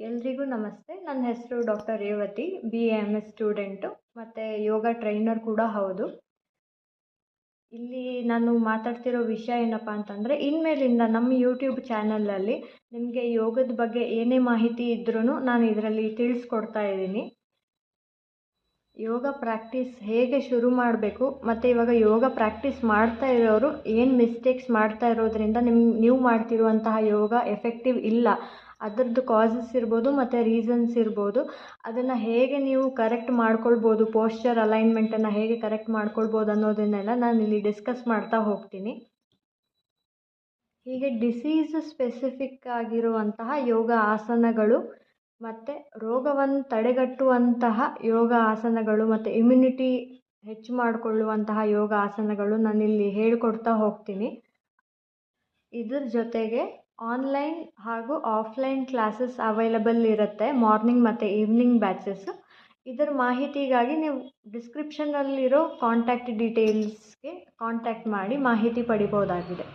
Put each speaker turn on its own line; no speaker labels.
ಎಲ್ರಿಗೂ ನಮಸ್ತೆ. ನನ್ನ ಹೆಸರು ಡಾಕ್ಟರ್ ರೇವತಿ, BAMS ಸ್ಟೂಡೆಂಟು ಮತ್ತು ಯೋಗ ಟ್ರೈನರ್ ಕೂಡ ಹೌದು. ಇಲ್ಲಿ ನಾನು ಮಾತಾಡ್ತಿರೋ ವಿಷಯ ಏನಪ್ಪ ಅಂತಂದರೆ, ಇನ್ಮೇಲಿಂದ ನಮ್ಮ ಯೂಟ್ಯೂಬ್ ಚಾನಲಲ್ಲಿ ನಿಮಗೆ ಯೋಗದ ಬಗ್ಗೆ ಏನೇ ಮಾಹಿತಿ ಇದ್ರೂ ನಾನು ಇದರಲ್ಲಿ ತಿಳಿಸ್ಕೊಡ್ತಾ ಇದ್ದೀನಿ. ಯೋಗ ಪ್ರಾಕ್ಟೀಸ್ ಹೇಗೆ ಶುರು ಮಾಡಬೇಕು ಮತ್ತು ಇವಾಗ ಯೋಗ ಪ್ರಾಕ್ಟೀಸ್ ಮಾಡ್ತಾ ಇರೋರು ಏನು ಮಿಸ್ಟೇಕ್ಸ್ ಮಾಡ್ತಾ ಇರೋದ್ರಿಂದ ನೀವು ಮಾಡ್ತಿರುವಂತಹ ಯೋಗ ಎಫೆಕ್ಟಿವ್ ಇಲ್ಲ, ಅದರದ್ದು ಕಾಸಸ್ ಇರ್ಬೋದು ಮತ್ತು ರೀಸನ್ಸ್ ಇರ್ಬೋದು, ಅದನ್ನು ಹೇಗೆ ನೀವು ಕರೆಕ್ಟ್ ಮಾಡ್ಕೊಳ್ಬೋದು, ಪೋಶ್ಚರ್ ಅಲೈನ್ಮೆಂಟನ್ನು ಹೇಗೆ ಕರೆಕ್ಟ್ ಮಾಡ್ಕೊಳ್ಬೋದು ಅನ್ನೋದನ್ನೆಲ್ಲ ನಾನು ಇಲ್ಲಿ ಡಿಸ್ಕಸ್ ಮಾಡ್ತಾ ಹೋಗ್ತೀನಿ. ಹೀಗೆ ಡಿಸೀಸ್ ಸ್ಪೆಸಿಫಿಕ್ ಆಗಿರುವಂತಹ ಯೋಗ ಆಸನಗಳು ಮತ್ತು ರೋಗವನ್ನು ತಡೆಗಟ್ಟುವಂತಹ ಯೋಗ ಆಸನಗಳು ಮತ್ತು ಇಮ್ಯುನಿಟಿ ಹೆಚ್ಚು ಮಾಡಿಕೊಳ್ಳುವಂತಹ ಯೋಗ ಆಸನಗಳು ನಾನಿಲ್ಲಿ ಹೇಳಿಕೊಡ್ತಾ ಹೋಗ್ತೀನಿ. ಇದ್ರ ಜೊತೆಗೆ ಆನ್ಲೈನ್ ಹಾಗೂ ಆಫ್ಲೈನ್ ಕ್ಲಾಸಸ್ ಅವೈಲಬಲ್ ಇರುತ್ತೆ, ಮಾರ್ನಿಂಗ್ ಮತ್ತು ಈವ್ನಿಂಗ್ ಬ್ಯಾಚಸ್. ಇದರ ಮಾಹಿತಿಗಾಗಿ ನೀವು ಡಿಸ್ಕ್ರಿಪ್ಷನ್ನಲ್ಲಿರೋ ಕಾಂಟ್ಯಾಕ್ಟ್ ಡೀಟೇಲ್ಸ್ಗೆ ಕಾಂಟ್ಯಾಕ್ಟ್ ಮಾಡಿ ಮಾಹಿತಿ ಪಡಿಬೋದಾಗಿದೆ.